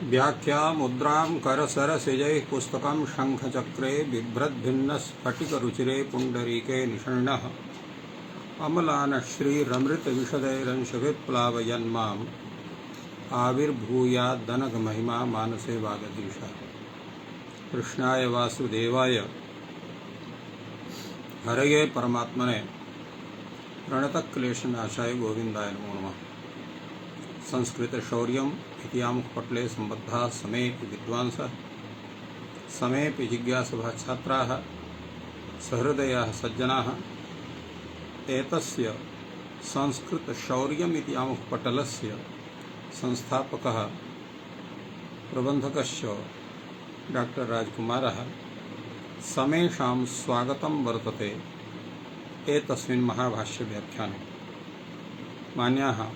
व्याख्या मुद्रां करसरसिजैः पुस्तकं शङ्खचक्रे बिभ्रद्भिन्नस्फटिकरुचिरे पुण्डरीके निषण्णः अमलानश्रीरमृतविशदैरंशभिप्लावयन्माम् आविर्भूयाद्दनगमहिमा मानसे वागधीशः। कृष्णाय वासुदेवाय हरये परमात्मने प्रणतक्लेशनाशाय गोविन्दाय नमो नमः। संस्कृतशौर्यम् इतिहामुखपटले सम्बद्धाः समेऽपि विद्वांसः समेऽपि जिज्ञासवः छात्राः सहृदयाः सज्जनाः एतस्य संस्कृतशौर्यम् इतिहामुखपटलस्य संस्थापकः प्रबन्धकश्च डॉक्टर राजकुमारः समेषां स्वागतं वर्तते एतस्मिन् महाभाष्यव्याख्याने। मान्याः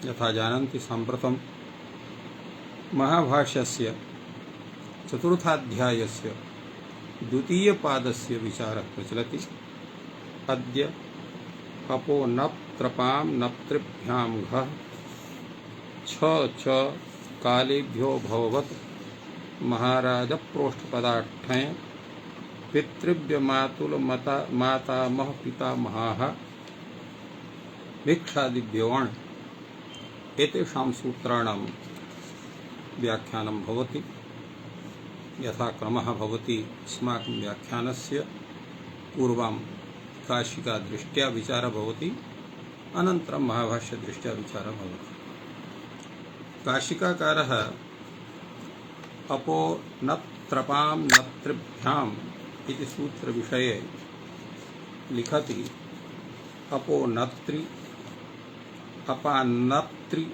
यथा जानन्ति साम्प्रतं महाभाष्यस्य चतुर्थाध्यायस्य द्वितीयपादस्य विचारः प्रचलति। अद्य अपो नप्त्रपां नप्तृभ्यां घः छ च कालेभ्यो भववत् महाराजप्रोष्ठपदाष्ठे पितृभ्य मातामह पितामहाः भिक्षादिभ्योऽण् एतेषां सूत्राणां व्याख्यानं भवति। यथा क्रमः भवति अस्माकं व्याख्यानस्य पूर्वं काशिका दृष्ट्या विचारः भवति, अनन्तरं महाभाष्यदृष्ट्या विचारः भवति। काशिकाकारः अपो नप्त्रपां नप्तृभ्याम् इति सूत्रविषये लिखति। अपो नप्त्रि अपान्नप्त्रि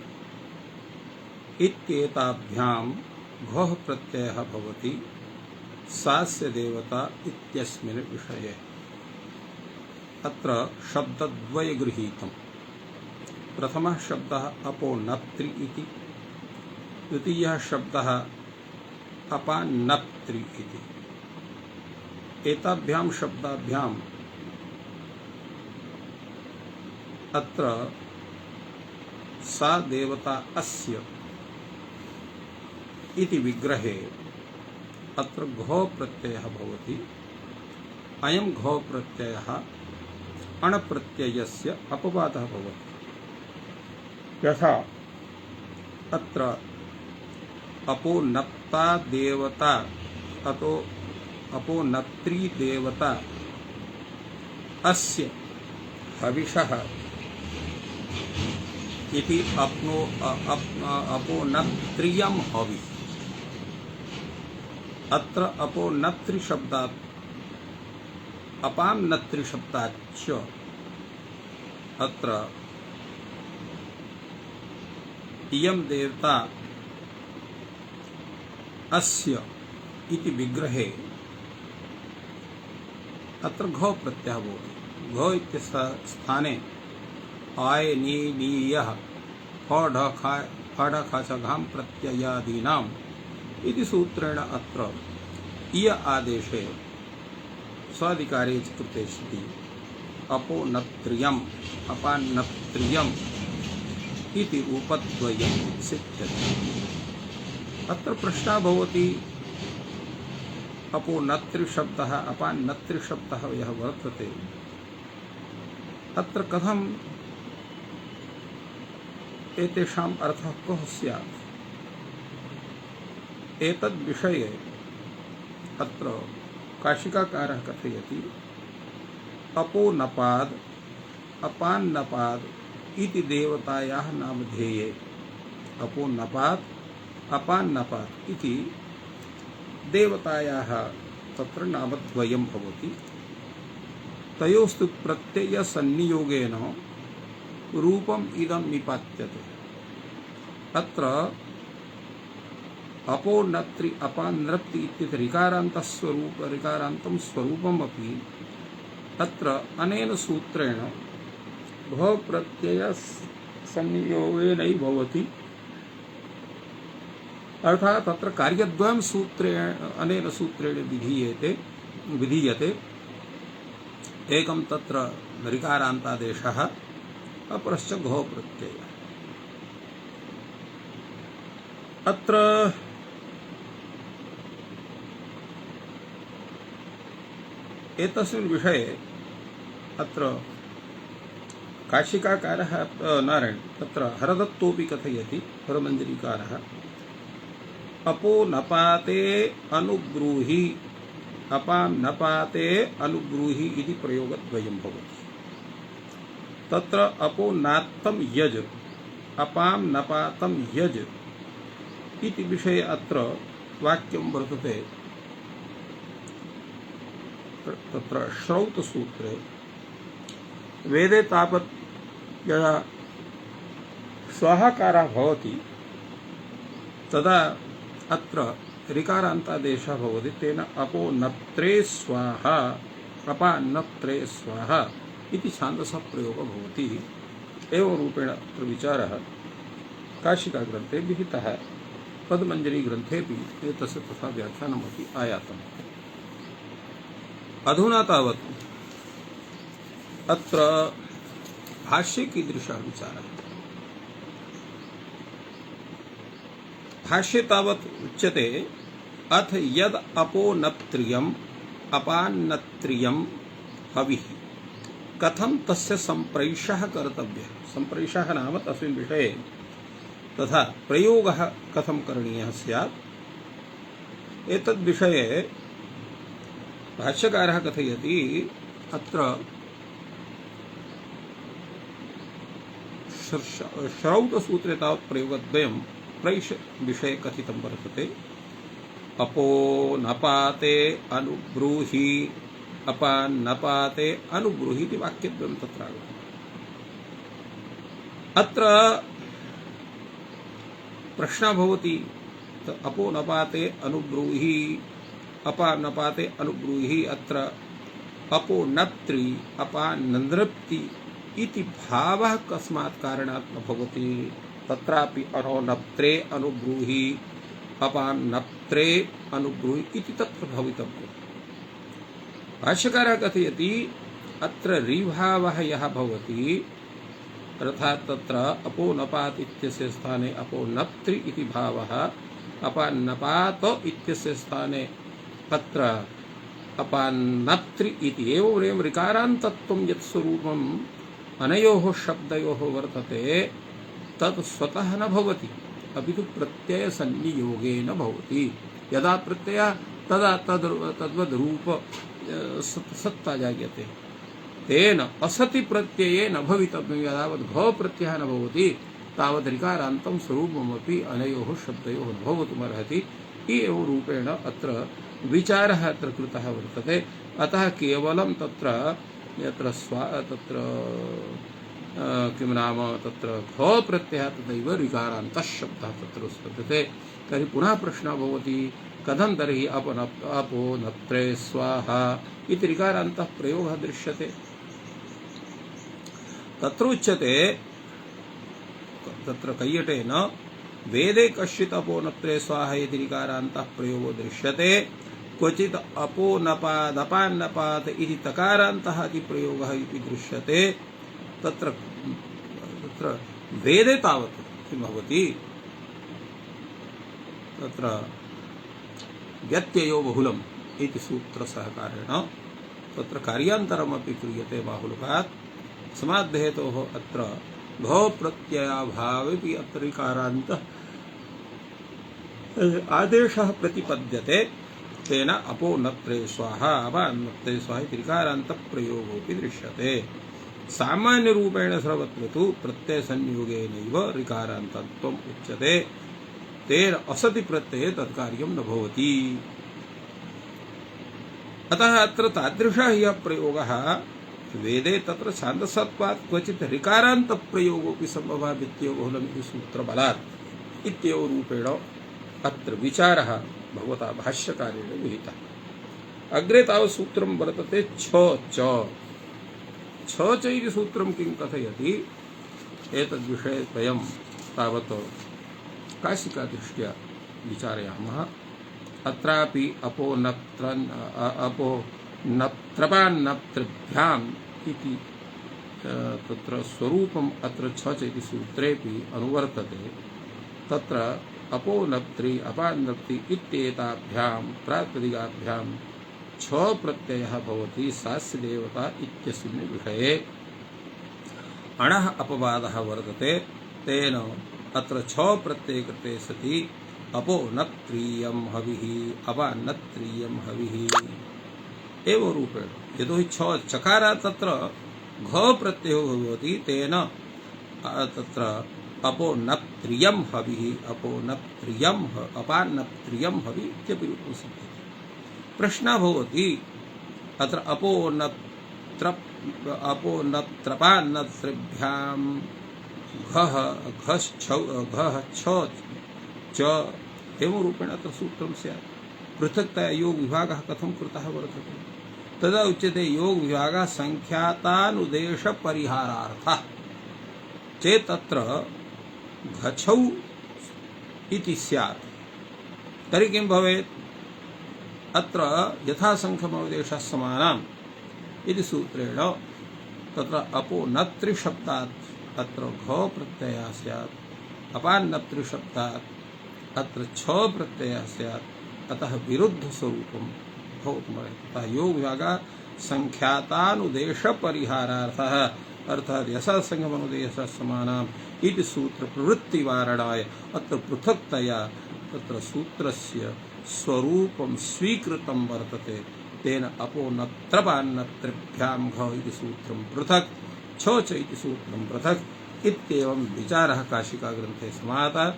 इत्येताभ्यां घः प्रत्ययः भवति सास्य देवता इत्यस्मिन् विषये। अत्र शब्दद्वय गृहीतम्। प्रथमः शब्दः अपो नप्त्रि इति, द्वितीयः शब्दः अपान्नप्त्रि इति। एताभ्यां शब्दाभ्याम् अत्र सा देवता अस्य इति विग्रहे अत्र घो प्रत्ययः भवति। अयं घो प्रत्ययः अणप्रत्ययस्य अपवादः भवति। यथा अत्र अपो नप्ता देवता अतो अपो नप्त्री देवता अस्य हविषः इति अपो नप्त्रियं हवि। अत्र अपो नप्त्रि शब्दात् अपां नप्त्रि शब्दाच्च अत्र इयं देवता अस्य इति विग्रहे अत्र घो प्रत्ययः भवति। घो इत्यस्य स्थाने आय नी नीयः फढ ख घां प्रत्ययादीनाम् इति सूत्रेण अत्र इय आदेशे स्वाधिकारे च कृते सति अपो नप्त्रियम् अपान्नप्त्रियम् इति रूपद्वयं सिद्ध्यति। अत्र प्रश्नः भवति अपो नप्त्रि शब्दः अपान्नप्त्रि शब्दः यः वर्तते अत्र कथं एतेषाम् अर्थः कः स्यात्? एतद्विषये अत्र काशिकाकारः कथयति अपो नपाद् अपान्नपाद् इति देवतायाः नामधेये। अपो नपाद् अपान्नपाद् इति देवतायाः तत्र नामद्वयं भवति। तयोस्तु प्रत्ययसन्नियोगेन रूपम् इदं निपात्यते। अत्र अपो नप्त्रि अपान्नप्ति इत्येतत् ऋकारान्तं स्वरूपमपि अत्र अनेन सूत्रेण घो प्रत्ययसंयोगेनैव भवति। अर्थात् तत्र कार्यद्वयं अनेन सूत्रेण विधीयते। एकं तत्र ऋकारान्तादेशः, अपरश्च घो प्रत्ययः। अत्र एतस्मिन् विषये अत्र काशिकाकारः नारायण तत्र हरदत्तोऽपि कथयति हरमञ्जरीकारः अपो नपाते अनुब्रूहि अपां नपाते अनुब्रूहि इति प्रयोगद्वयं भवति। तत्र अपो नात्तं यज अपां नपातं यज इति विषये अत्र वाक्यं वर्तते। तत्र श्रौतसूत्रे वेदे तावत् यदा स्वाहाकारः भवति तदा अत्र ऋकारान्तादेशः भवति। तेन अपो नत्रे स्वाहा अपान्नत्रे स्वाहा इति छान्दसः प्रयोगः भवति। एवं रूपेण अत्र विचारः काशिकाग्रन्थे विहितः। पद्मञ्जरीग्रन्थेऽपि एतस्य तथा व्याख्यानमपि आयातम्। अधुना तावत् अत्र भाष्ये कीदृशः विचारः। भाष्ये तावत् उच्यते अथ यद अपो नप्त्रियम् अपान्नत्रियम् हविः कथं तस्य सम्प्रैषः कर्तव्यः। सम्प्रैषः नाम तस्मिन् विषये तथा प्रयोगः कथं करणीयः स्यात्। एतद्विषये भाष्यकारः कथयति अत्र श्रौतसूत्रे तावत् प्रयोगद्वयं प्रैष विषये कथितं वर्तते। अपो नपाते अनुब्रूहि अपान्नपाते अनुब्रूहि इति वाक्यद्वयं तत्र आगतम्। अत्र प्रश्नः भवति अपो नपाते अनुब्रूहि अपान्नपाते अनुब्रूहि अत्र अपो नप्त्रि अपान्नृप्ति इति भावः कस्मात् कारणात् न भवति। तत्रापि अनो नप्त्रे अनुब्रूहि अपान्नप्त्रे अनुब्रूहि इति तत्र भवितव्यम्। भाष्यकारः कथयति अत्र ऋभावः यः भवति अर्थात् तत्र अपो नपात् इत्यस्य स्थाने अपो नप्त्रि इति भावः अपान्नपात इत्यस्य स्थाने अत्र अपान्नप्त्रि इति एवं ऋकारान्तत्वं यत् स्वरूपम् अनयोः शब्दयोः वर्तते तत् स्वतः न भवति अपितु प्रत्ययसन्नियोगेन भवति। यदा प्रत्ययः तदा तद्वद् रूप सत्ता जायते। तेन असति प्रत्यये न भवितव्यं। यदावद् भव प्रत्ययः न भवति तावद् ऋकारान्तं स्वरूपमपि अनयोः शब्दयोः न भवितुमर्हति। एवं रूपेण अत्र विचारः अत्र कृतः वर्तते। अतः केवलं तत्र यत्र तत्र किं नाम तत्र घ प्रत्ययः तदैव ऋकारान्तः शब्दः तत्र स्पद्यते। तर्हि पुनः प्रश्नः भवति कथं तर्हि अपो नत्रे स्वाहा इति ऋकारान्तः प्रयोगः दृश्यते। तत्र उच्यते तत्र कैयटेन वेदे कश्चित् अपो नत्रे स्वाहा इति ऋकारान्तः प्रयोगो दृश्यते। क्वचित् अपो नपादपान्नपात इति तकारान्तः इति प्रयोगः इति दृश्यते। तत्र वेदे तावत् किं भवति तत्र व्यत्ययो बहुलम् इति सूत्रसहकारेण तत्र कार्यान्तरमपि क्रियते बाहुलकात्। समाद्धेतोः अत्र भव प्रत्ययाभावेपि अत्र ऋकारान्तः आदेशः प्रतिपद्यते। तेन अपो नत्रे स्वाहा अपान्नत्रे स्वाहा इति ऋकारान्तः प्रयोगोऽपि दृश्यते। सामान्यरूपेण सर्वत्र तु प्रत्ययसंयोगेनैव ऋकारान्तत्वम् उच्यते। तेन असति प्रत्यये तत्कार्यं न भवति। अतः अत्र तादृशः यः प्रयोगः वेदे तत्र छान्दसत्वात् क्वचित् ऋकारान्तप्रयोगोऽपि सम्भवः व्यत्ययो बहुलम् इति सूत्रबलात् इत्येव रूपेण अत्र विचारः भगवता भाष्यकारेण विहितः। अग्रे तावत् सूत्रं वर्तते छ च इति सूत्रं किं कथयति एतद्विषये वयं तावत् काशिकादृष्ट्या विचारयामः। अत्रापि अपो नत्रपान्नत्रिभ्याम् इति तत्र स्वरूपम् अत्र छ च इति सूत्रेऽपि अनुवर्तते। तत्र अपो नप्त्रि अपान्नप्ति इत्येताभ्यां प्रातिपदिकाभ्यां छ प्रत्ययः भवति सास्य देवता इत्यस्मिन् विषये अणः अपवादः वर्तते। तेन अत्र छ प्रत्यय कृते सति अपो न त्रियं हविः अपान्नत्रियं हविः एव रूपेण यतोहि छ चकारात् तत्र घ प्रत्ययो भवति। तेन तत्र अपो न त्रियं हविः अपो न त्रियं अपान्न त्रियं हविः इत्यपि रूपं सिद्ध्यति। प्रश्नः भवति अत्र अपो न त्रपान्न त्रिभ्यां घः घः छ च एवं रूपेण अत्र सूत्रं स्यात्। पृथक्तया योग विभागः कथं कृतः वर्तते तदा उच्यते योग विभागः संख्यातानुदेश परिहारार्थः चेत् तत्र घछौ इति स्यात्। तर्हि किं भवेत् अत्र यथा संख्यमवदेशः समानम् इति सूत्रेण तत्र अपो न त्रिशब्दात् अत्र घ प्रत्ययः स्यात् अपान्न त्रिशब्दात् अत्र छ प्रत्ययः स्यात्। अतः विरुद्ध स्वरूपं भवितुमर्हति। अतः योग विभागः संख्यातानुदेश परिहारार्थः अर्थात् यथा संख्यमनुदेशः समानम् इति सूत्र प्रवृत्ति वारणाय अत्र पृथक्तया तत्र सूत्रस्य स्वरूपं स्वीकृतं वर्तते। तेन अपो न त्रपान्न त्रिभ्यां घ इति सूत्रं पृथक् छ च इति सूत्रं पृथक् इत्येवं विचारः काशिका ग्रन्थे समाहतः।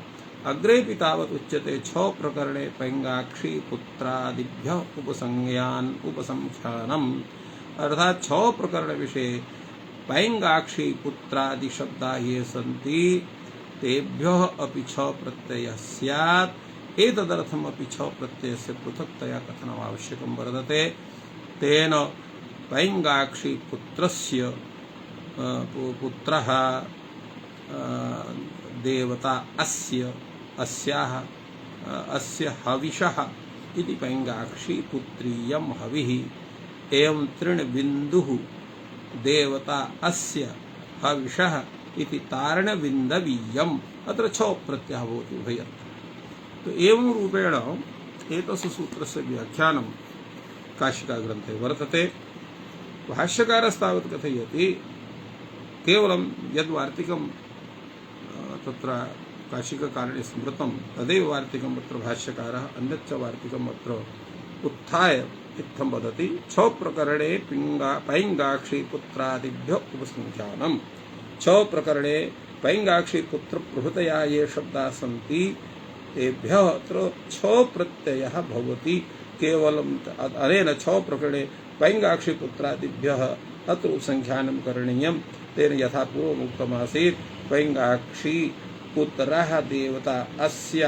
अग्रेपि तावत् उच्यते छ प्रकरणे पैंगाक्षी पुत्रादिभ्यः उपसंज्ञान उपसंख्यानम् अर्थात् छ प्रकरण विषये पैंगाक्षी पुत्रादि शब्दाः ये सन्ति तेभ्यः अपि छ प्रत्ययः स्यात्। एतदर्थम् अपि छ प्रत्ययस्य पृथक्तया कथनम् आवश्यकं वर्तते। तेन पैंगाक्षी पुत्रस्य पुत्रः देवता अस्य हविषः इति पैंगाक्षी पुत्रीयं हविः एवं तृणबिन्दुः देवता अस्य हविषः इति तारणबिन्दवीयम् अत्र छ प्रत्ययः भवति उभयत्र। तो एवं रूपेण एतस्य सूत्रस्य व्याख्यानं काशिका ग्रन्थे वर्तते। भाष्यकारस्तावत् कथयति केवलं यद्वार्तिकं तत्र काशिककारणे स्मृतं तदेव वार्तिकम् अत्र भाष्यकारः अन्यच्च वार्तिकम् अत्र उत्थाय इत्थं वदति। छ प्रकरणे पैंगाक्षी पुत्रादिभ्यो उपसंख्यानम्। छ प्रकरणे पैंगाक्षी पुत्र प्रभृतया ये शब्दाः सन्ति तेभ्यः अत्र छ प्रत्ययः भवति। केवलम् अनेन छ प्रकरणे पैंगाक्षी पुत्रादिभ्यः अत्र उपसंख्यानं करणीयम्। तेन यथा पूर्वमुक्तमासीत् पैंगाक्षी पुत्रः देवता अस्य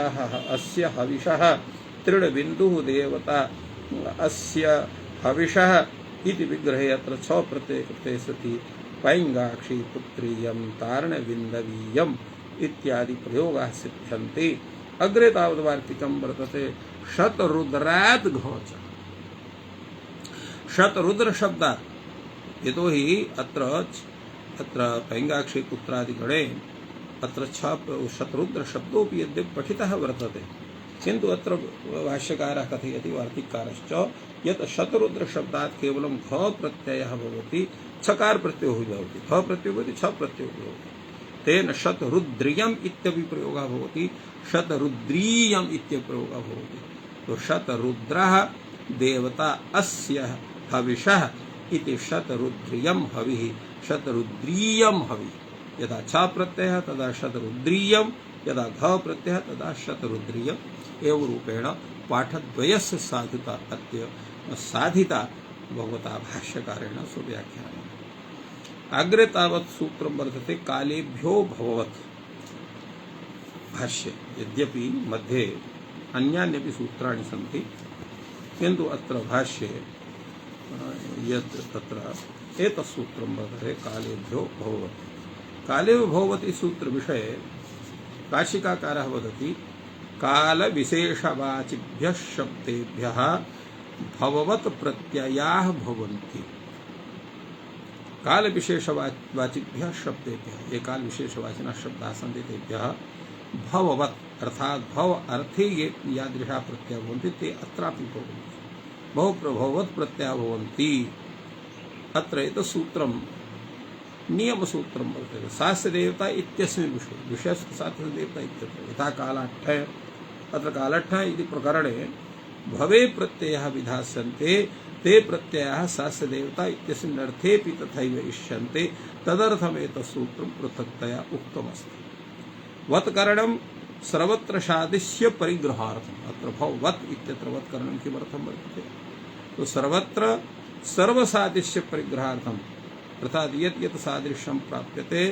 हविषः तृणबिन्दुः देवता अस्य हविषः इति विग्रहे अत्र छ प्रत्यय कृते सति पैंगाक्षी पुत्रीयं तारणबिन्दवीयम् इत्यादि प्रयोगाः सिद्ध्यन्ति। अग्रे तावत् वार्तिकं वर्तते शतरुद्रात् घोच शतरुद्र शब्दात् यतोहि अत्र पैंगाक्षी पुत्रादिगणे अत्र शतरुद्र शब्दोऽपि यद्यपि पठितः वर्तते किन्तु अत्र भाष्यकारः कथयति वार्तिककारश्च यत् शतरुद्र शब्दात् केवलं घ प्रत्ययः भवति छकार प्रत्ययो भवति घ प्रत्ययो भवति छ प्रत्ययो भवति। तेन शतरुद्रियम् इत्यपि प्रयोगः भवति शतरुद्रीयम् इत्यपि प्रयोगः भवति। तो शतरुद्रः देवता अस्य हविषः इति शतरुद्रियं हविः शतरुद्रीयं हविः। यदा छ प्रत्ययः तदा शतरुद्रीयं यदा घ प्रत्ययः तदा शतरुद्रीयम् एवं रूपेण पाठद्वयस्य साधुता अद्य साधिता भगवता भाष्यकारेण स्वव्याख्यानेन। अग्रे तावत् सूत्रं वर्तते कालेभ्यो भववत् भाष्ये। यद्यपि मध्ये अन्यान्यपि सूत्राणि सन्ति किन्तु अत्र भाष्ये यत् तत्र एतत् सूत्रं वर्तते कालेभ्यो भववत्। कालेव भवति सूत्र विषये काशिकाकारः वदति काल विशेषवाचिभ्यः शब्देभ्यः भववत् प्रत्ययाः भवन्ति। काल विशेषवाचिभ्यः शब्देभ्यः ये काल विशेषवाचिनः शब्दाः सन्ति तेभ्यः भववत् अर्थात् भव अर्थे ये यादृशाः प्रत्ययाः भवन्ति ते अत्रापि भवन्ति। बहुप्रभववत् प्रत्यया भवन्ति। अत्र एतत् सूत्रं नियमसूत्रं वर्तते। सास्य देवता इत्यस्मिन् विषये, विषयस्य सास्य देवता इत्यत्र यथा कालाट्ठय, अत्र कालाट्ठय इति प्रकरणे भवे प्रत्ययः विधास्यन्ते, ते प्रत्ययाः सास्य देवता इत्यस्मिन् अर्थेऽपि तथैव इष्यन्ते, तदर्थमेतत् सूत्रं पृथक्तया उक्तमस्ति। वत्करणं सर्वत्र सादृश्य परिग्रहार्थम्। अत्र भव वत् इत्यत्र वत्करणं किमर्थं वर्तते? तो सर्वत्र सर्वसादृश्य परिग्रहार्थम्, अर्थात् यत् यत् सादृश्यं प्राप्यते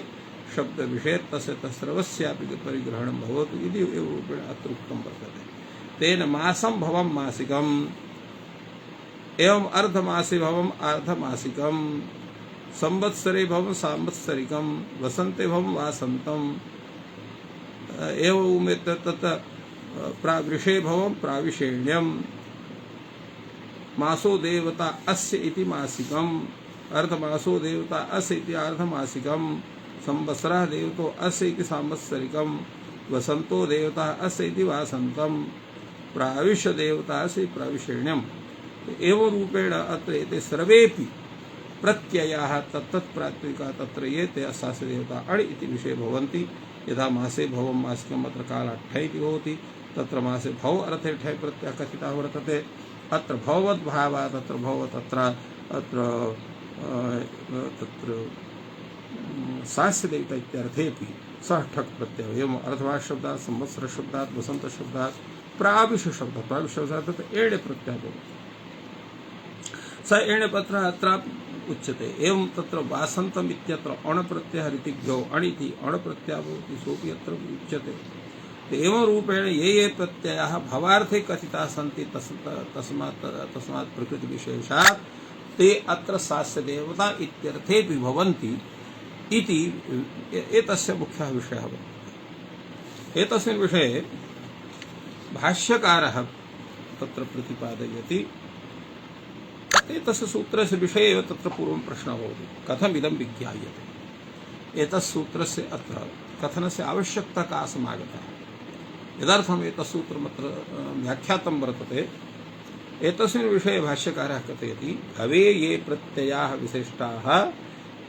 शब्द विषये तस्य तत्सर्वस्यापि परिग्रहणं भवतु इति एव रूपेण अत्र उक्तं वर्तते। तेन मासं भवं मासिकम्, एवं अर्धमासे भवम् अर्धमासिकम्, संवत्सरे भवं सांवत्सरिकम्, वसन्ते भवं वासन्तम्, एवं तत् प्राविशे भवं प्राविशेण्यम्, मासो देवता अस्य इति मासिकम्, अर्धमासो देवता अस्य इति अर्धमासिकम्, संवत्सरः देवतो अस्य इति सांवत्सरिकम्, वसन्तो देवता अस्य इति वासन्तम्, प्राविश देवता अस्य प्राविशेण्यम्। एवं रूपेण अत्र एते सर्वेपि प्रत्ययाः तत्तत् प्रातिपदिका तत्र ये ते अस्य देवता अण् इति विषये भवन्ति। यथा मासे भवं मासिकम् अत्र कालाट्ठय इति भवति, तत्र मासे भव अर्थे ठय प्रत्ययः कथितः वर्तते। अत्र भववद्भावात् तत्र भव तत्र अत्र सास्य देवता इत्यर्थेऽपि सः ठक् प्रत्ययः। एवम् अर्थभाषशब्दात्, संवत्सरशब्दात्, वसन्तशब्दात्, प्राविशशब्दात्, प्राविशशब्दात् तत्र एणे प्रत्ययः भवति। स एणे पत्र अत्र उच्यते। एवं तत्र वासन्तम् इत्यत्र अण् प्रत्ययः ऋतिभ्यो अण् इति अण् प्रत्ययः भवति, सोऽपि अत्र उच्यते। एवं रूपेण ये ये प्रत्ययाः भवार्थे कथिताः सन्ति तस्मात् प्रकृतिविशेषात् ते अत्र सास्य देवता इत्यर्थेऽपि भवन्ति इति एतस्य मुख्यः विषयः वर्तते। एतस्मिन् विषये भाष्यकारः तत्र प्रतिपादयति। एतस्य सूत्रस्य विषये एव तत्र पूर्वं प्रश्नः भवति, कथमिदं विज्ञायते, एतस्य सूत्रस्य अत्र कथनस्य आवश्यकता का समागता, यदर्थम् एतत् सूत्रमत्र व्याख्यातं वर्तते। एतस्मिन् विषये भाष्यकारः कथयति, भवे ये प्रत्ययाः विशिष्टाः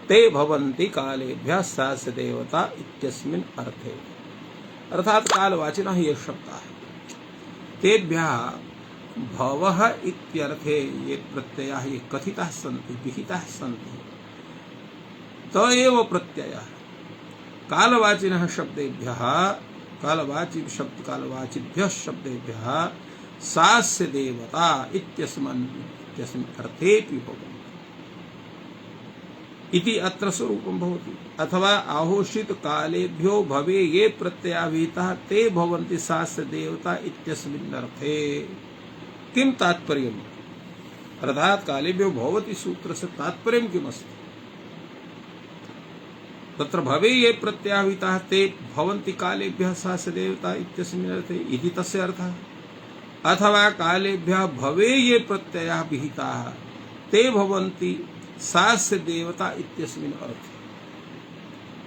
ते भवन्ति कालेभ्यः सास्य देवता इत्यस्मिन् अर्थे। अर्थात् कालवाचिनः ये शब्दाः तेभ्यः भवः इत्यर्थे ये प्रत्ययाः ये कथिताः सन्ति, विहिताः सन्ति, त एव प्रत्ययः कालवाचिनः शब्देभ्यः, कालवाचिभ्यः शब्देभ्यः सास्य देवता इत्यस्मिन् अर्थेऽपि भवन्ति इति अत्र स्वरूपं भवति। अथवा आहोषित कालेभ्यो भवे ये प्रत्ययाः विहिताः ते भवन्ति सास्य देवता इत्यस्मिन् अर्थे। किं तात्पर्यम्? अर्थात् कालेभ्यो भवति सूत्रस्य तात्पर्यं किमस्ति? तत्र भवे ये प्रत्ययाः विहिताः ते भवन्ति कालेभ्यः सास्य देवता इत्यस्मिन् अर्थे इति तस्य अर्थः। अथवा कालेभ्यः भवे ये प्रत्ययाः विहिताः ते भवन्ति सास्य देवता इत्यस्मिन् अर्थे।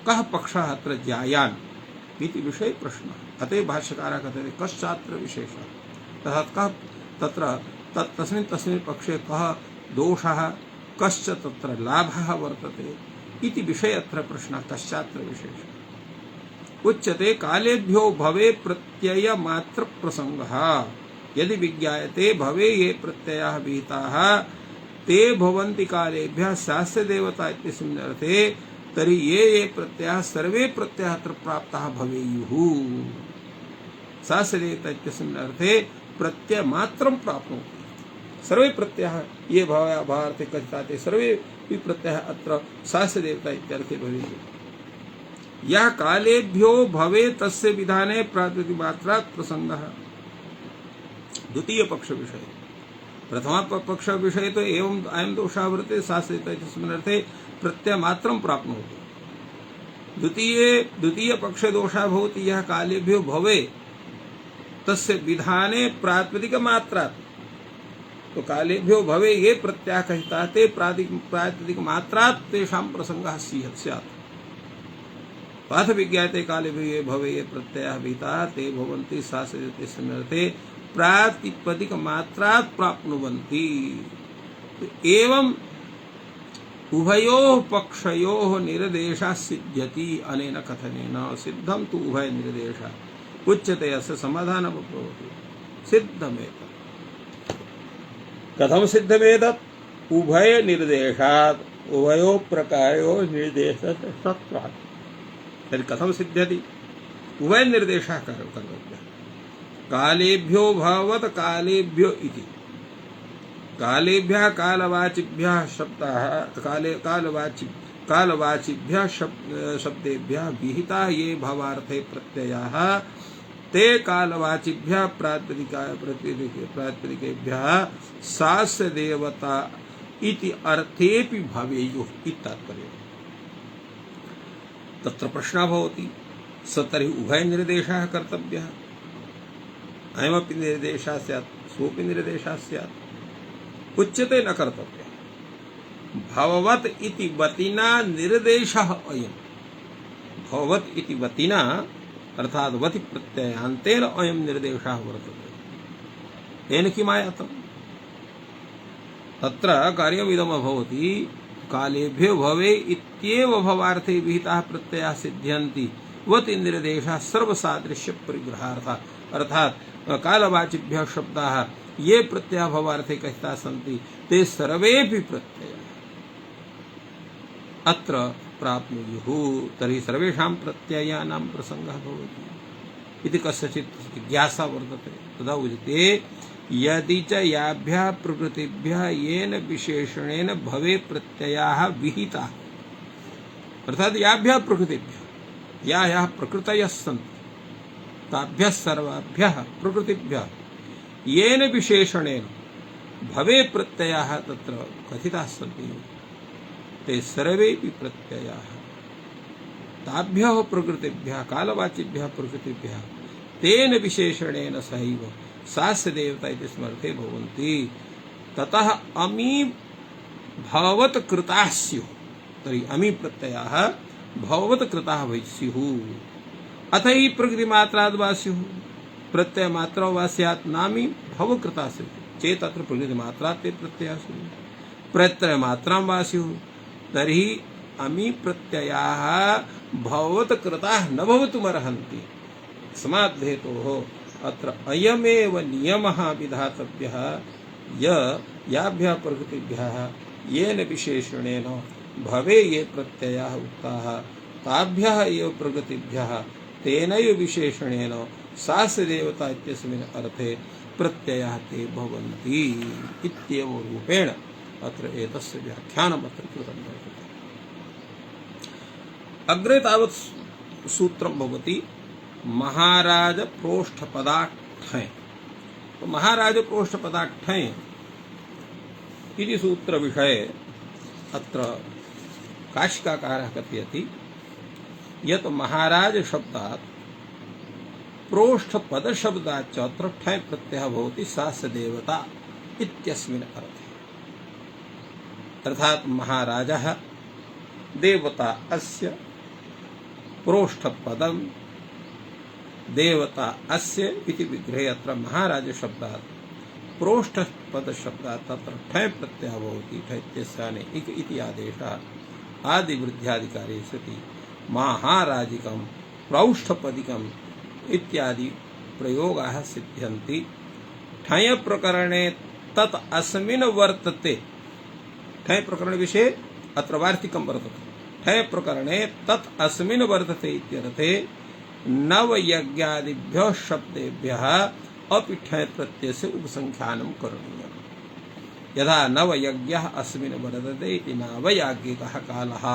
कः पक्षः अत्र ज्ञायान् इति विषये प्रश्नः। अतः भाष्यकारः कथयति कश्चात्र विशेषः, अर्थात् कः तत्र तस्मिन् पक्षे कः दोषः, कश्च तत्र लाभः वर्तते इति विषये अत्र प्रश्नः। कश्चात्र विशेषः उच्यते, कालेभ्यो भवे प्रत्यय मात्र प्रसंगः यदि विज्ञायते भवे ये प्रत्ययाः विहिताः ते भवन्ति कालेभ्यः सास्य देवता इत्यस्मिन् अर्थे, तर्हि ये प्रत्ययाः सर्वे प्रत्ययाः अत्र प्राप्ताः भवेयुः। सास्य देवता इत्यस्मिन् अर्थे प्रत्यय मात्रं प्राप्नोति। सर्वे प्रत्ययाः ये भावार्थे कथिताः ते सर्वे प्रत्ययः अत्र सास्य देवता इत्यर्थे भवेयुः। यः कालेभ्यो भवे तस्य विधाने प्रातिपदिकमात्रात् प्रसंगः। द्वितीय पक्ष विषय, प्रथम पक्ष विषय तो एवं अयं दोषः वर्तते सास्य देवता इत्यस्मिन् अर्थे प्रत्यय मात्रं प्राप्नोति। द्वितीय पक्ष दोषः भवति यः कालेभ्यो भवे तस्य विधाने प्रातिपदिक मात्रात्। तो कालेभ्यो भवे ये प्रत्ययाः कथिताः ते प्रातिपदिक मात्रात् तेषां प्रसंगः स्यात्। पाठ विज्ञायते कालेभ्यो ये भवे ये प्रत्ययाः विहिताः ते भवन्ति सास्य देवता इत्यस्मिन् अर्थे प्रातिपदिक मात्रात् प्राप्नुवन्ति। एवं उभयोः पक्षयोः निर्देशः सिद्ध्यति अनेन कथनेन। सिद्धं तु उभय निर्देशः उच्यते अस्य समाधानं भवति सिद्धमेतत्। कथं सिद्धमेतत्? उभय निर्देशात् उभयोः प्रकारयोः निर्देशः सत्त्वात्। तर्हि कथं सिद्ध्यति? उभय निर्देशः कर्तव्यः। कालेभ्यो भवत् कालेभ्यो इति कालेभ्यः कालवाचिभ्यः शब्दाः कालवाचिभ्यः शब्देभ्यः विहिताः ये भावार्थे प्रत्ययाः ते कालवाचिभ्यः प्रातिपदिकेभ्यः सास्य देवता इति अर्थेऽपि भवेयुः इति तात्पर्यम्। तत्र प्रश्नः भवति स तर्हि उभय निर्देशः कर्तव्यः। अयमपि निर्देशः स्यात् सोऽपि निर्देशः स्यात्। उच्यते न कर्तव्यः। भववत् इति वतिना निर्देशः अयम्। भववत् इति वतिना अर्थात् वति प्रत्ययान्तेन अयं निर्देशः वर्तते। तेन किम् आयातम्? तत्र कार्यमिदम् अभवति कालेभ्यो भवे इत्येव भवार्थे विहिताः प्रत्ययाः सिद्ध्यन्ति। वति निर्देशः सर्वसादृश्य परिग्रहार्थः अर्थात् कालवाचिभ्यः शब्दाः ये प्रत्यय भवार्थे कथिताः सन्ति ते सर्वेऽपि प्रत्ययाः अत्र प्राप्नुयुः। तर्हि सर्वेषां प्रत्ययानां प्रसङ्गः भवति इति कस्यचित् जिज्ञासा वर्तते। तदा उच्यते यदि च याभ्यः प्रकृतिभ्यः येन विशेषणेन भवे प्रत्ययाः विहिताः अर्थात् याभ्यः प्रकृतिभ्यः याः प्रकृतयः सन्ति ताभ्यः सर्वाभ्यः प्रकृतिभ्यः येन विशेषणेन भवे प्रत्ययाः तत्र कथिताः सन्ति ते सर्वेऽपि प्रत्ययाः ताभ्यः प्रकृतिभ्यः कालवाचिभ्यः प्रकृतिभ्यः तेन विशेषणेन सहैव सास्य देवता इति स्मर्थे भवन्ति। ततः अमी भववत् कृताः स्युः। तर्हि अमी प्रत्ययाः भववत् कृताः स्युः। अथ हि प्रकृतिमात्राद् वा स्युः। प्रत्ययमात्रा वा स्यात् नामी भवकृता स्युः चेत् अत्र प्रकृतिमात्रात् ते प्रत्ययाः स्युः। प्रत्ययमात्रां वा स्युः तर्हि अमी प्रत्ययाः भववत् कृताः न भवितुमर्हन्ति। समाद्धेतोः अत्र अयमेव नियमः विधातव्यः याभ्यः प्रकृतिभ्यः येन विशेषणेन भवे ये प्रत्ययाः उक्ताः ताभ्यः एव प्रकृतिभ्यः तेनैव विशेषणेन सास्य देवता इत्यस्मिन् अर्थे प्रत्ययाः ते भवन्ति इत्येव रूपेण अत्र एतस्य व्याख्यानम् अत्र कृतं वर्तते। अग्रे तावत् सूत्रं भवति महाराज प्रोष्ठपदाठ्ठञ्। तो महाराज प्रोष्ठपदाठ्ठञ् इति सूत्र विषये अत्र काशिकाकारः कथयति यत् महाराज शब्दात् प्रोष्ठपद शब्दाच्च अत्र ठञ् प्रत्ययः भवति सास्य देवता इत्यस्मिन् अर्थे। अर्थात् महाराजः देवता अस्य प्रोष्ठपदं देवता अस्य इति विग्रहे अत्र महाराज शब्दात् प्रोष्ठपद शब्दात् तत्र ठञ् प्रत्ययः भवति। ठैत्यस्थाने इक इति आदेशः आदिवृद्ध्यादिकारे सति महाराजिकं प्रौष्ठपदिकम् इत्यादि प्रयोगाः सिद्ध्यन्ति। ठञ् प्रकरणे तत् अस्मिन् वर्तते। ठञ् प्रकरण विषये अत्र वार्तिकं वर्तते। ठञ् प्रकरणे तत् अस्मिन् वर्तते इत्यर्थे नवयज्ञादिभ्यः शब्देभ्यः अपि ठञ् प्रत्ययस्य उपसंख्यानं करणीयम्। यथा नवयज्ञः अस्मिन् वर्तते इति नवयाज्ञिकः कालः।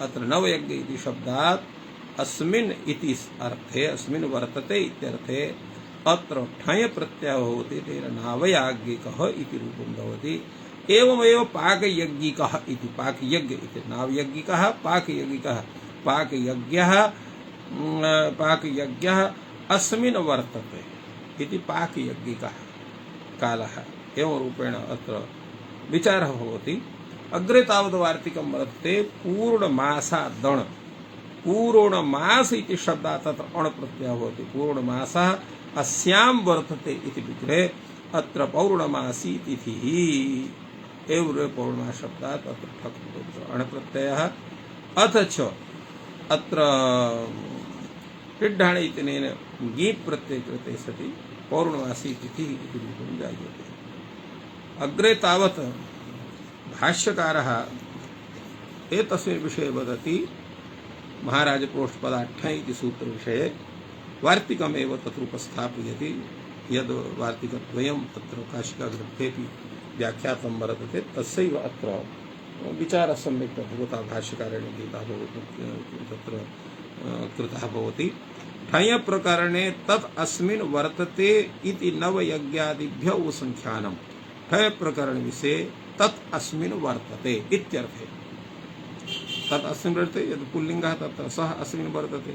अत्र नवयज्ञ इति शब्दात् अस्मिन् इति अर्थे अस्मिन् वर्तते इत्यर्थे अत्र ठञ् प्रत्ययः भवति तेन नवयाज्ञिकः इति रूपं भवति। एवमेव पाकयज्ञिकः इति पाकयज्ञ इति नवयज्ञिकः पाकयज्ञिकः पाकयज्ञः अस्मिन् वर्तते इति पाकयज्ञिकः कालः। एवं रूपेण अत्र विचारः भवति। अग्रे तावत् वार्तिकं वर्तते पूर्णमासादण्। पूर्णमास इति शब्दात् तत्र अण् प्रत्ययः भवति। पूर्णमासः अस्याम वर्तते इति विग्रहे अत्र पौर्णमासी तिथि एवं पौर्णमा शब्दात् अत्र ठक् अण प्रत्ययः अथ च अत्र टिड्ढाणे इत्यनेन गीप् प्रत्यय कृते सति पौर्णमासी तिथि इति रूपं जायते। अग्रे तावत् भाष्यकारः एतस्मिन् विषये वदति। महाराज प्रोष्ठपदाढ्य इति सूत्रविषये वार्तिकमेव तत्र उपस्थापयति। यद् वार्तिकद्वयं तत्र काशिकाग्रन्थेऽपि व्याख्यातं वर्तते तस्यैव अत्र विचारः सम्यक् भगवता भाष्यकारेण कृतः तत्र कृतः भवति। ठञ् प्रकरणे तत् अस्मिन् वर्तते इति नवयज्ञादिभ्यो उपसंख्यानम्। ठञ् प्रकरण विषये तत् अस्मिन् वर्तते इत्यर्थे। तत् अस्मिन् वर्तते यद् पुल्लिङ्गः तत्र सः अस्मिन् वर्तते,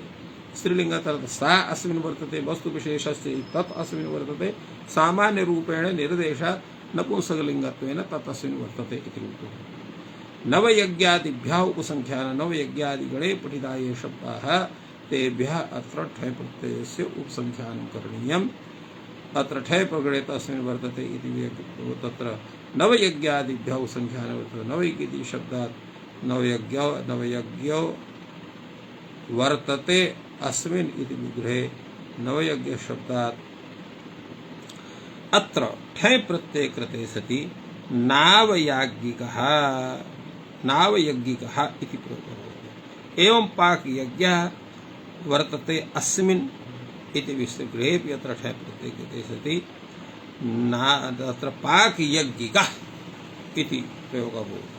स्त्रीलिङ्गः तत्र सा अस्मिन् वर्तते, वस्तुविशेषस्य तत् अस्मिन् वर्तते, सामान्यरूपेण निर्देशात् नपुंसकलिङ्गत्वेन तत् अस्मिन् वर्तते इति रूपम्। नवयज्ञादिभ्यः उपसंख्यान नवयज्ञादिगणे पठिता ये शब्दाः तेभ्यः अत्र ठञ् प्रत्ययस्य उपसंख्यानं करणीयम्। अत्र ठञ् प्रकरणे तस्मिन् वर्तते इति तत्र नवयज्ञादिभ्यः उपसंख्यानं वर्तते। नवयज्ञ इति शब्दात् नवयज्ञो वर्तते अस्मिन् इति विग्रहे नवयज्ञ शब्दात् अत्र ठञ् प्रत्यय कृते सति नावयाज्ञिकः इति प्रयोगः। एवं पाकयज्ञः वर्तते अस्मिन् इति विग्रहेऽपि अत्र ठञ् प्रत्यय कृते सति अत्र पाकयज्ञिकः इति प्रयोगः भवति।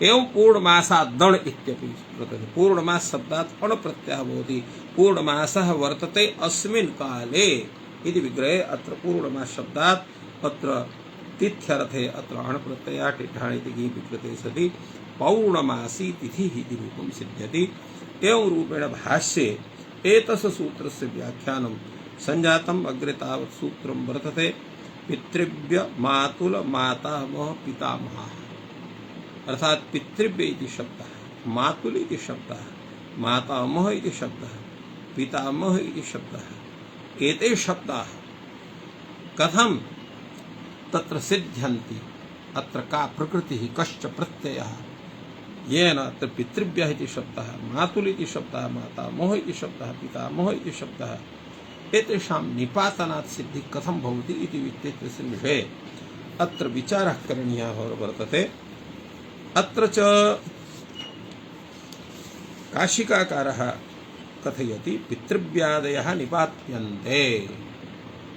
एवं पूर्णमासादण् इत्यपि वर्तते। पूर्णमास शब्दात् अण् प्रत्ययः भवति। पूर्णमासः वर्तते अस्मिन् काले इति विग्रहे अत्र पूर्णमास शब्दात् अत्र तिथ्यर्थे अत्र अण् प्रत्ययः टिड्ढाणि इति गीप् कृते सति पौर्णमासी तिथिः इति रूपं सिद्ध्यति। एवं रूपेण भाष्ये एतस्य सूत्रस्य व्याख्यानं सञ्जातम्। अग्रे तावत् सूत्रं वर्तते पितृभ्य मातुल मातामह पितामहः। अर्थात पितृभ्य इति शब्दः, मातुल इति शब्दः, मातामह इति शब्दः, पितामह इति शब्दः। एते शब्दाः कथं तत्र सिद्ध्यन्ति? अत्र का प्रकृतिः, कश्च प्रत्ययः येन अत्र पितृभ्यः इति शब्दः, मातुल इति शब्दः, मातामह इति शब्दः, पितामह इति शब्दः, एतेषां निपातनात् सिद्धिः कथं भवति इति विषये अत्र विचारः करणीयः वर्तते। अत्र च काशिकाकारः कथयति पितृभ्यादयः निपात्यन्ते।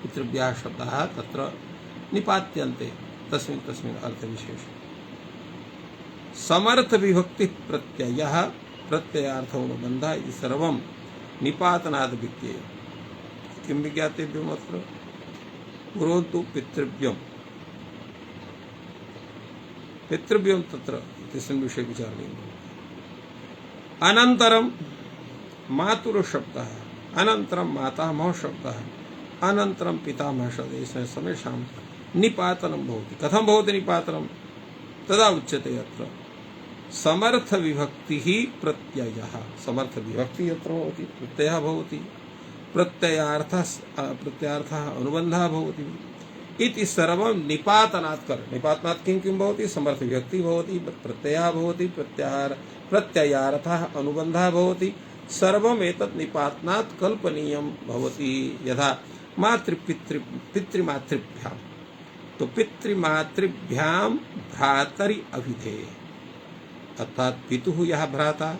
पितृभ्यः शब्दः तत्र निपात्यन्ते तस्मिन् अर्थविशेषे। समर्थ विभक्ति प्रत्ययः प्रत्ययार्थोनुबन्धः इति सर्वं निपातनाद् विज्ञेयम्। किं विज्ञातेभ्यम् अत्र? पूर्वं पितृभ्यं तत्र तस्मिन् विषये विचारणीयम्। अनन्तरं मातुः शब्दः, अनन्तरं मातामहः शब्दः, अनन्तरं पितामहः शब्दः, समेषां निपातनं भवति। कथं भवति निपातनं? तदा उच्यते अत्र समर्थ विभक्तिः प्रत्ययः। समर्थ विभक्तिः यत्र भवति प्रत्ययः भवति, प्रत्ययार्थः अनुबन्धः भवति इति सर्वं निपातनात् कर। निपातनात् किं किं भवति? समर्थ विभक्तिः भवति, प्रत्ययः भवति, प्रत्ययार्थः अनुबन्धः भवति। सर्वम् एतत् निपातनात् कल्पनीयं भवति। यथा पितृमातृभ्यां, तो पितृमातृभ्यां भ्रातरि अभिधेय, अर्थात पितुः यः भ्राता,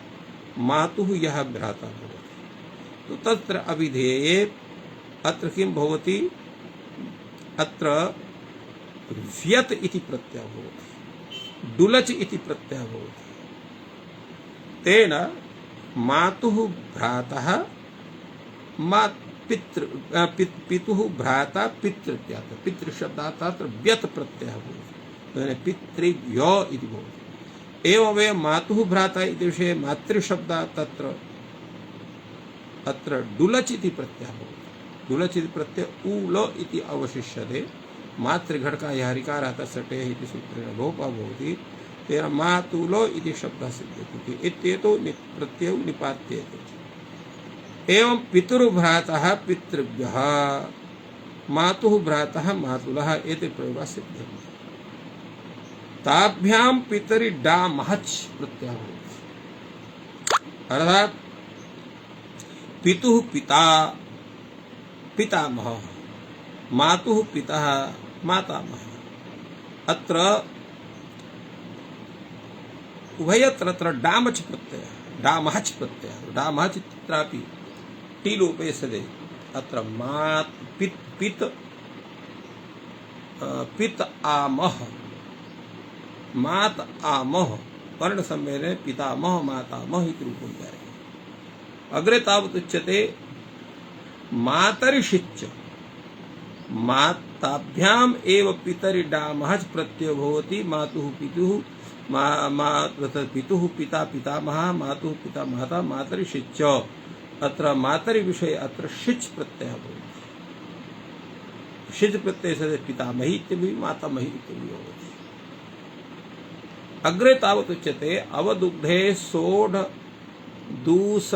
मातुः यः भ्राता भवति, तो तत्र अभिधेये अत्र किं भवति? अत्र व्यत इति प्रत्ययः भवति, डुलच इति प्रत्ययः भवति। तेन मातुः भ्रातः पितुः भ्राता पितृत्यात्, पितृशब्दात् अत्र व्यत प्रत्ययः भवति, पितृभ्यो इति भवति। एवमेव मातुः भ्राता इति विषये मातृशब्दात् तत्र अत्र डुलच इति प्रत्ययः भवति। डुलच इति प्रत्यय ऊलो इति अवशिष्यते। मातृघटका हरिकारः तत्सटेः इति सूत्रेण लोपः भवति। तेन मातुलो इति शब्दः सिद्ध्यति। इत्येतौ प्रत्ययौ निपात्येते। एवं पितुर्भ्रातः पितृभ्यः मातुः भ्रातः मातुलः एते प्रयोगाः सिद्ध्यन्ते। ताभ्यां पितरि डा महच् प्रत्ययः भवति। अर्थात् पितुः पिता पितामहः, मातुः पितः मातामहः। अत्र उभयत्र डामच् प्रत्ययः, डामहच् प्रत्ययः। डामहच् इत्यत्रापि टी लोपे सदे अत्र मात् पित् पित् पित आमः मात आमः वर्ण सम्मेलने पितामह मातामह इति रूपं जायते। अग्रे तावत् उच्यते मातरिषिच्च, माताभ्याम् एव पितरि डामहच् प्रत्ययो भवति। मातुः पितुः पितुः पिता पितामहः, मातुः पिता माता, मातरिषिच्च। अत्र मातरि विषये अत्र षिच् प्रत्ययः भवति। षिच् प्रत्ययस्य पितामही इत्यपि मातामही इत्यपि भवति। अग्रे तावत् उच्यते अवदुग्धे सोढ दूस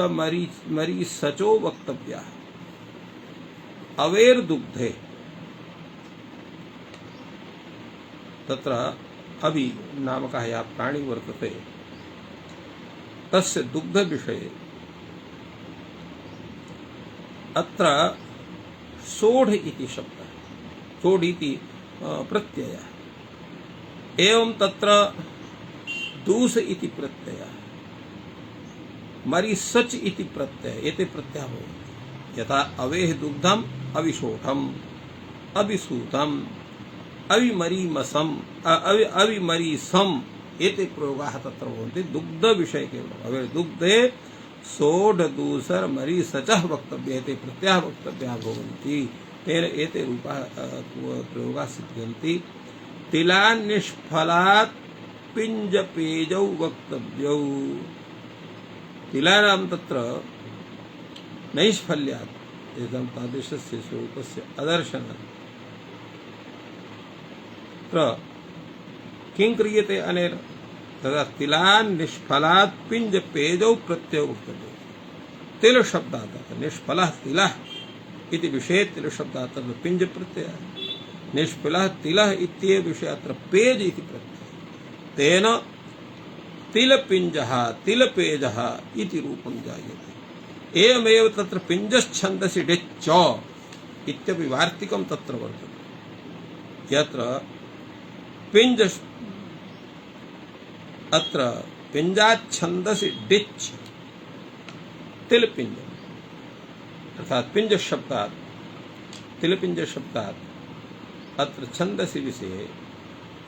मरी सचो वक्तव्यः। अवेर्दुग्धे तत्र अवि नामकः यः प्राणी वर्तते तस्य दुग्ध विषये अत्र सोढ इति शब्दः, सोढ इति प्रत्ययः। एवं तत्र दूस इति प्रत्ययः, मरिसच इति प्रत्ययः, एते प्रत्ययः भवन्ति। यथा अवेः दुग्धम् अविशोढम् अविसूतम् अविमरीमसम् अविमरीसम् एते प्रयोगाः तत्र भवन्ति दुग्ध विषये केवलम्। अवेः दुग्धे सोढ दूसर मरीसचः वक्तव्यः एते प्रत्ययाः वक्तव्याः भवन्ति। तेन एते रूपाः प्रयोगाः सिद्ध्यन्ति। तिलान्निष्फलात् पिञ्जपेजौ वक्तव्यौ। तिलानां तत्र नैष्फल्यात् एतं तादृशस्य स्वरूपस्य अदर्शनात् तत्र किं क्रियते अनेन? तदा तिलान्निष्फलात् पिञ्जपेजौ प्रत्ययो वक्तव्यौ। तिल शब्दात् निष्फलः तिलः इति विषये तिल शब्दात् तत्र पिञ्ज प्रत्ययः, निष्फलः तिलः इत्येव विषये अत्र पेज इति प्रत्ययः। तेन तिलपिञ्जः तिलपेजः इति रूपं जायते। एवमेव तत्र पिञ्जश्छन्दसि डिच्च इत्यपि वार्तिकं तत्र वर्तते। यत्र पिञ्ज अत्र पिञ्जाच्छन्दसि डिच् तिलपिञ्ज अर्थात् पिञ्ज शब्दात् तिलपिञ्ज शब्दात् अत्र छन्दसि विषये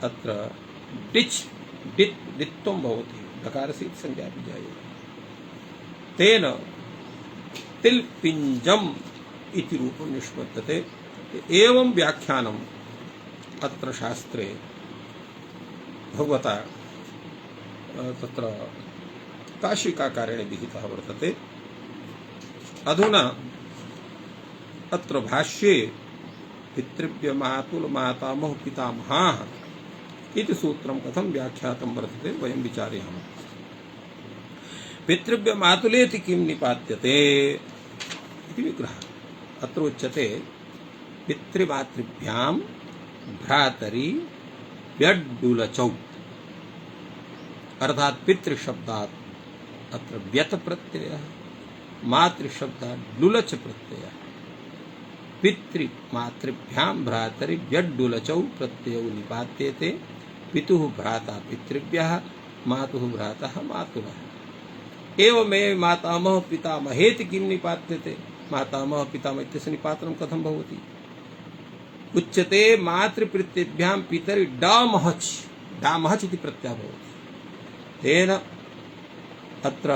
अत्र डिच् डित् डित्वं भवति, डकारस्य इति संज्ञा अपि जायते। तेन तिल्पिञ्जम् इति रूपं निष्पद्यते। एवं व्याख्यानम् अत्र शास्त्रे भगवता तत्र काशिकाकारेण विहितः वर्तते। अधुना अत्र भाष्ये पितृभ्य मातुल मातामह पितामहाः इति सूत्रं कथं व्याख्यातं वर्तते वयं विचारयामः। पितृभ्य मातुलेति किं निपात्यते इति विग्रहः। अत्र उच्यते पितृमातृभ्यां भ्रातरि व्यड्डुलचौ। अर्थात् पितृशब्दात् अत्र व्यत प्रत्ययः, मातृशब्दात् लुलच प्रत्ययः। पितृमातृभ्यां भ्रातरि व्यड्डुलचौ प्रत्ययौ निपात्यते। पितुः भ्राता पितृभ्यः, मातुः भ्रातः मातुलः। एवमेव मातामह पितामहेति किं निपात्यते? मातामह पितामह इत्यस्य निपातनं कथं भवति? उच्यते मातृप्रत्ययभ्यां पितरि डामहच्, डामहच् इति प्रत्ययः भवति। तेन अत्र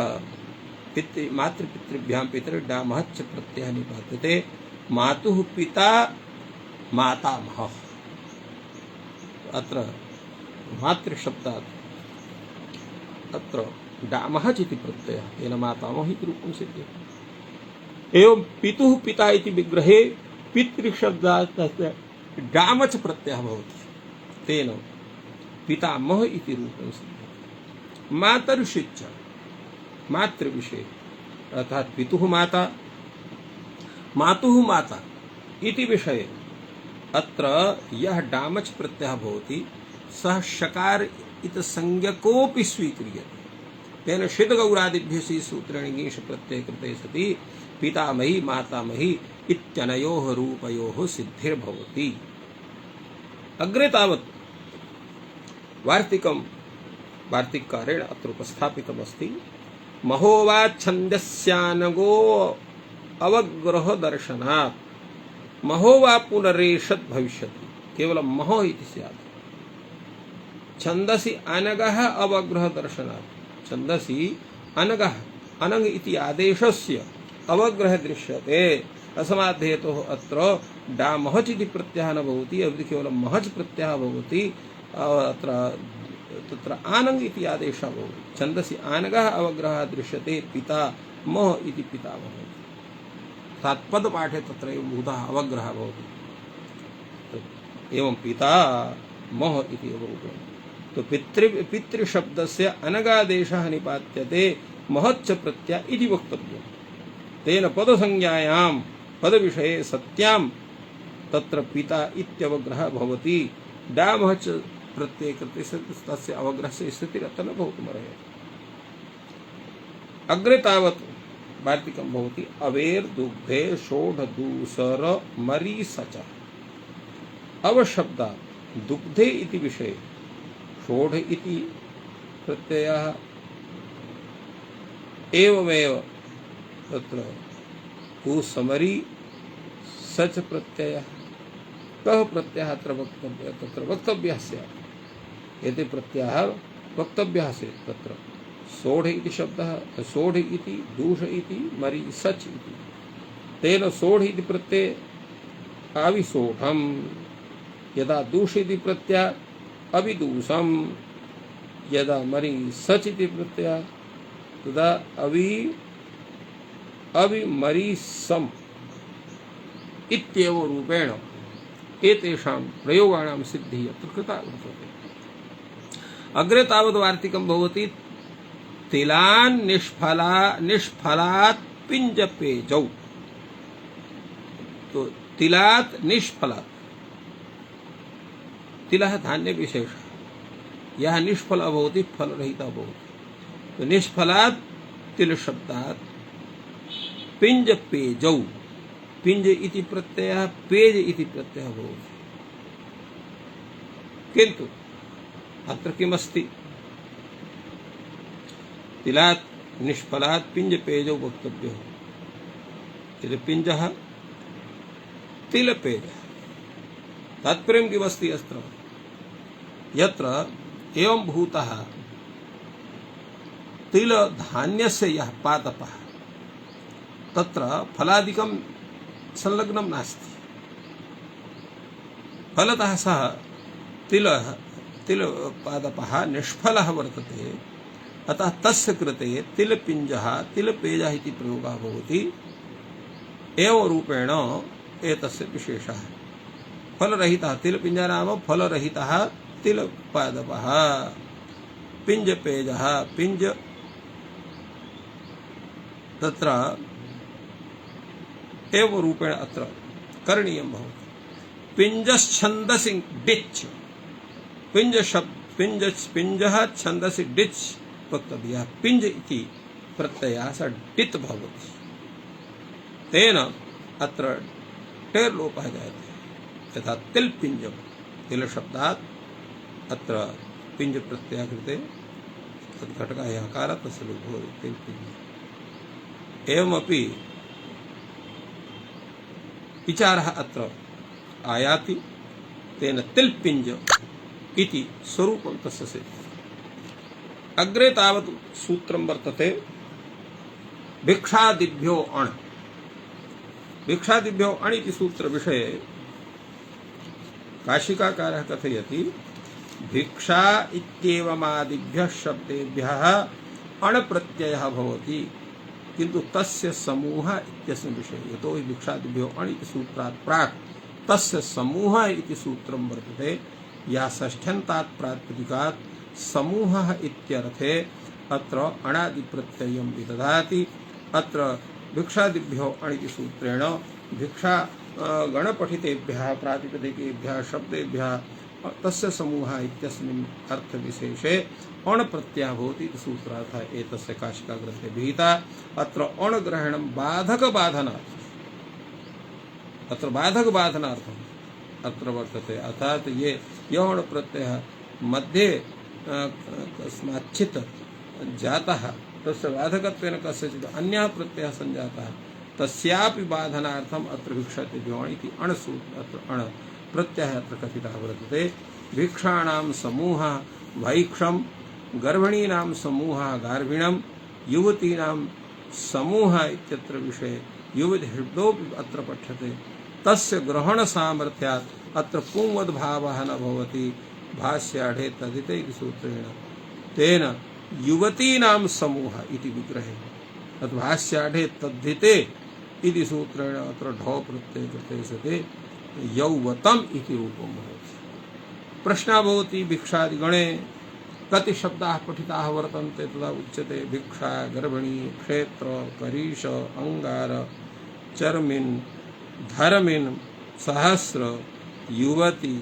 मातृपितृभ्यां पितरि डामहच् प्रत्ययः निपात्यते। मातुः पिता मातामहः। अत्र मातृशब्दात् अत्र डामहच् इति प्रत्ययः, तेन मातामह इति रूपं सिद्ध्यति। एवं पितुः पिता इति विग्रहे पितृशब्दात् तस्य डामच् प्रत्ययः भवति, तेन पितामह इति रूपं सिद्ध्यति। मातर्षिच्च मातृविषये अर्थात् पितुः माता मातुः माता इति विषये अत्र यः डामच प्रत्ययः भवति सः शकार इत संज्ञकोऽपि स्वीक्रियते। तेन षितगौरादिभ्यः सूत्रेण ङीष प्रत्यय कृते सति पितामही मातामही इत्यनयोः रूपयोः सिद्धिर्भवति। अग्रे तावत् वार्तिककारेण अत्र उपस्थापितमस्ति। महोवाच्छन्दस्यानगो अवग्रह दर्शनात्। महोवा पुनरेषत् भविष्यति, केवलं महो इति स्यात्। छन्दसि अनगः अवग्रह दर्शनात्। छन्दसि अनगः, अनङ् इति आदेशस्य अवग्रह दृश्यते। अस्मात् हेतोः अत्र डामहच् इति प्रत्ययः न भवति, अपि केवलं महच् प्रत्ययः भवति। अत्र तत्र आनङ् इति आदेशः भवति। छन्दसि आनगः अवग्रहः दृश्यते, पिता मह इति पिता भवति। तात्पदपाठे तत्र भूतः अवग्रहः भवति। एवं पिता मह इति रूपेण। तो पितृशब्दस्य अनगादेशः निपात्यते, महच्च प्रत्यय इति वक्तव्यम्। तेन पदसंज्ञायां पदविषये सत्यां तत्र पिता इत्यवग्रहः भवति। डामहच् प्रत्यय कृते तस्य अवग्रहस्य स्थितिरत्र न भवितुमर्हति। अग्रे तावत् वार्तिकं भवति। अवेर दुग्धे षोढ दूसर मरी सच। अवशब्दात् दुग्धे इति विषये षोढ इति प्रत्ययः एवमेव तत्र कुसमरी सच प्रत्ययः। कः प्रत्ययः अत्र वक्तव्यः? तत्र वक्तव्यः स्यात्। एते प्रत्ययः वक्तव्यः स्यात्। तत्र सोढ इति शब्दः, सोढ इति, दूष इति, मरी सच इति। तेन सोढ इति प्रत्यय अविसोढं, यदा दूष इति प्रत्यय अविदूषं, यदा मरी सच इति प्रत्यय तदा अविमरीसम् इत्येव रूपेण एतेषां प्रयोगाणां सिद्धिः अत्र कृता वर्तते। अग्रे तावत् वार्तिकं भवति। तिलान् निष्फलात् पिञ्जपेजौ। तो तिलात् निष्फलात्, तिलः धान्य विशेषः, यः निष्फलः भवति फलरहितः भवति। तो निष्फलात् तिल शब्दात् पिञ्जपेजौ, पिञ्ज इति प्रत्ययः पेज इति प्रत्ययः भवति। किन्तु अत्र किमस्ति? तिलात् निष्फलात् पिञ्जपेजौ वक्तव्यः। यदि पिञ्जः तिलपेजः, तात्पर्यं किमस्ति अत्र? यत्र एवं भूतः तिल धान्यस्य यः पादपः तत्र फलादिकं संलग्नं नास्ति। फलतः सः तिलपादपः निष्फलः वर्तते। अतः तस्य कृते तिलपिञ्जः तिलपेजः इति प्रयोगः भवति। एवं रूपेण एतस्य विशेषः फलरहितः तिलपिञ्जः नाम फलरहितः तिलपादपः। पिञ्जपेजः, पिञ्ज तत्र एवं रूपेण अत्र करणीयं भवति। पिञ्जश्छन्दसि डिच्, पिञ्जः छन्दसि डिच् वक्तव्यः। पिञ्ज इति प्रत्ययः स डित् भवति। तेन अत्र टेर् लोपः जायते। यथा तिल्पिञ्जं, तिलशब्दात् अत्र पिञ्ज प्रत्ययः कृते तद्घटकः हकारः तस्य लोपो भवति, तिल्पिञ्जम्। एवमपि विचारः अत्र आयाति। तेन तिल्पिञ्ज इति स्वरूपं तस्य सिद्ध्यति। अग्रे तावत् सूत्रं वर्तते। भिक्षादिभ्यो अण्। भिक्षादिभ्यो अण् इति सूत्रविषये काशिकाकारः कथयति। भिक्षा इत्येवमादिभ्यः शब्देभ्यः अण् प्रत्ययः भवति, किन्तु तस्य समूहः इत्यस्मिन् विषये। यतो हि भिक्षादिभ्यो अण् इति सूत्रात् प्राक् तस्य समूहः इति सूत्रं वर्तते। या षष्ठ्यन्तात् प्रातिपदिकात् समूहः इत्यर्थे अत्र अणादिप्रत्ययं विदधाति। अत्र भिक्षादिभ्यो अण् इति सूत्रेण भिक्षा गणपठितेभ्यः प्रातिपदिकेभ्यः शब्देभ्यः तस्य समूहः इत्यस्मिन् अर्थविशेषे अण् प्रत्ययः भवति इति सूत्रार्थः एतस्य काशिकाग्रन्थे विहिता। अत्र अण् ग्रहणं बाधकबाधनार्थम्, अत्र बाधकबाधनार्थम् अत्र वर्तते। अर्थात ये यौण प्रत्ययः मध्ये कस्माच्चित् जातः तस्य बाधकत्वेन कस्यचित् अन्यः प्रत्ययः सञ्जातः तस्यापि बाधनार्थम् अत्र भिक्षाति द्योण इति अत्र अण् प्रत्ययः अत्र कथितः वर्तते। भिक्षाणां समूहः भैक्षं, गर्भिणीनां समूहः गार्भिणं, युवतीनां समूहः इत्यत्र विषये युवति शब्दोऽपि अत्र पठ्यते। तस्य ग्रहण सामर्थ्यात् अत्र पुंवद्भावः न भवति। भाष्याढे तदिते इति सूत्रेण तेन युवतीनां समूहः इति विग्रहे अत्र भाष्याढे तद्धिते इति सूत्रेण अत्र ढौ प्रत्यय कृते यौवतम् इति रूपं भवति। प्रश्नः भवति भिक्षादिगणे कति शब्दाः पठिताः वर्तन्ते तदा उच्यते भिक्षा, गर्भिणी, क्षेत्र, करीश, अंगार, चर्मिन्, धर्मिन्, सहस्र, युवती,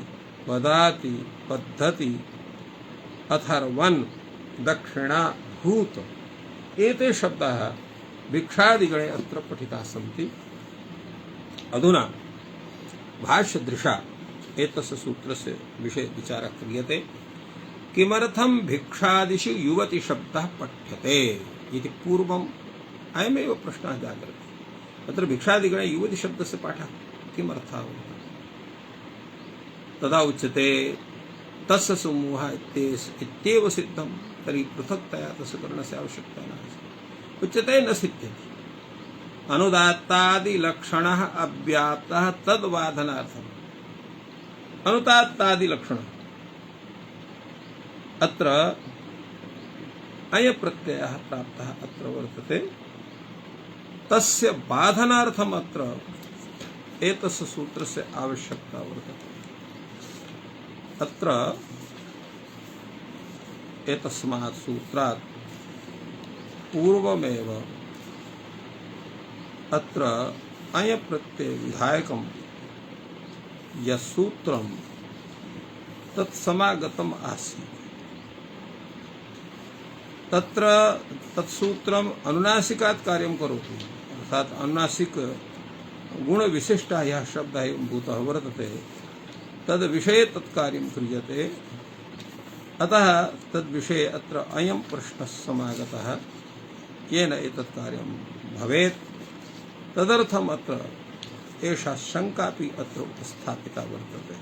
पदाति, पद्धति, अथर्वन्, दक्षिणा, भूत एते शब्दाः भिक्षादिगणे अत्र पठिताः सन्ति। अधुना भाष्यदृशा एतस्य सूत्रस्य विषये विचारः क्रियते। किमर्थं भिक्षादिषु युवति शब्दः पठ्यते इति पूर्वम् अयमेव प्रश्नः जागर्ति। अत्र भिक्षादिगणे युवति शब्दस्य पाठः किमर्थः तदा उच्यते तस्य समूहः इत्येव सिद्धं तर्हि पृथक्तया तस्य करणस्य आवश्यकता नास्ति। उच्यते न सिद्ध्यति। अनुदात्तादिलक्षणः अव्याप्तः तद्वाधनार्थम्। अनुदात्तादिलक्षणः अत्र अयप्रत्ययः प्राप्तः अत्र वर्तते। तस्य बाधनार्थम् अत्र एतस्य सूत्रस्य आवश्यकता वर्तते। अत्र एतस्मात् सूत्रात् पूर्वमेव अत्र अयप्रत्यय विधायकं यसूत्रं तत्समागतम् आसीत्। तत्र तत्सूत्रम् अनुनासिकात् कार्यं करोति, अर्थात् अनुनासिक गुणविशिष्टः यः शब्दः एवं भूतः वर्तते तद् विषये तत्कार्यं क्रियते। अतः तद्विषये अत्र अयं प्रश्नः समागतः येन एतत् कार्यं भवेत्। तदर्थम् अत्र एषा शङ्कापि अत्र उपस्थापिता वर्तते।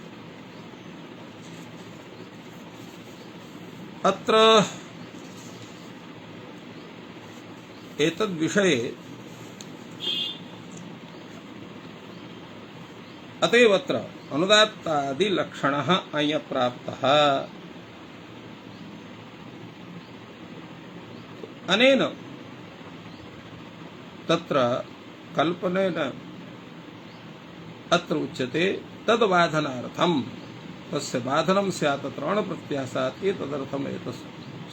अत्र एतद्विषये अतएव अत्र अनुदात्तादिलक्षणः अयप्राप्तः। अनेन तत्र कल्पनेन अत्र उच्यते तद्बाधनार्थम् तस्य बाधनं स्यात् तत्र अणप्रत्ययः स्यात् एतदर्थम् एतत्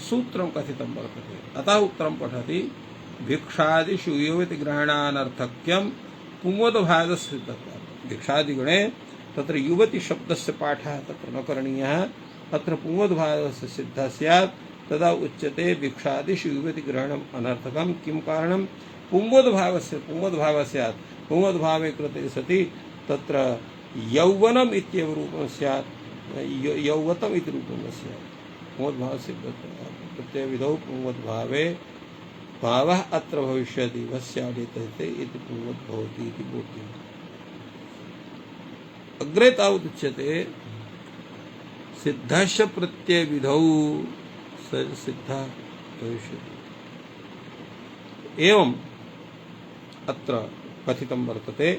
सूत्रं कथितं वर्तते। अतः उत्तरं पठति भिक्षादिषु युवति ग्रहणानर्थक्यं पुंवद्भावस्य सिद्धत्वात्। भिक्षादिगणे तत्र युवति शब्दस्य पाठः तत्र न करणीयः, अत्र पुंवद्भावस्य सिद्धः स्यात्। तदा उच्यते भिक्षादिषु युवति ग्रहणम् अनर्थकं। किं कारणं? पुंवद्भावस्य पुंवद्भावः स्यात्। पुंवद्भावे कृते सति तत्र यौवनम् इत्येव रूपं स्यात्, यौवतम् इति रूपं न स्यात्। पुंवद्भावस्य प्रत्ययविधौ पुंवद्भावे भावः अत्र भविष्यति वस्यादितते इति पुंवद्भवति इति बोध्यम्। अग्रे तावत् उच्यते सिद्धश्च प्रत्ययविधौ सिद्धः भविष्यति। एवम् अत्र कथितं वर्तते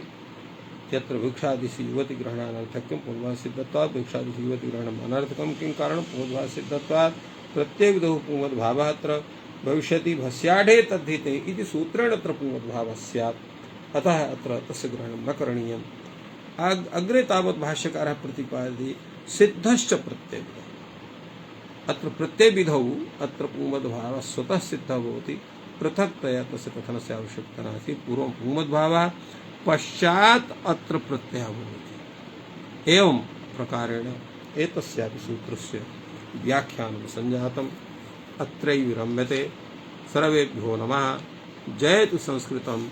यत्र भिक्षादिषु युवति ग्रहणानर्थक्यं पुंवद्भावः सिद्धत्वात्। भिक्षादिषु युवति ग्रहणम् अनर्थकं। किं कारणं? पुंवद्भावः सिद्धत्वात्। प्रत्ययविधौ पुंवद्भावः अत्र भविष्यति भस्याढे तद्धिते इति सूत्रेण अत्र पुंवद्भावः स्यात्। अतः अत्र तस्य ग्रहणं न करणीयम्। अग्रे तावत् भाष्यकारः प्रतिपादयति सिद्धश्च प्रत्ययविधौ। अत्र प्रत्ययविधौ अत्र पुंवद्भावः स्वतः सिद्धः भवति, पृथक्तया तस्य कथनस्य आवश्यकता नास्ति। पूर्वं पुंवद्भावः पश्चात अत्र प्रत्ययः भवति। एवं प्रकारेण एतस्यापि सूत्रस्य व्याख्यानं सञ्जातम्। अत्रैव विरम्यते। सर्वेभ्यो नमः। जयतु संस्कृतं,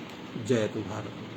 जयतु भारतम्।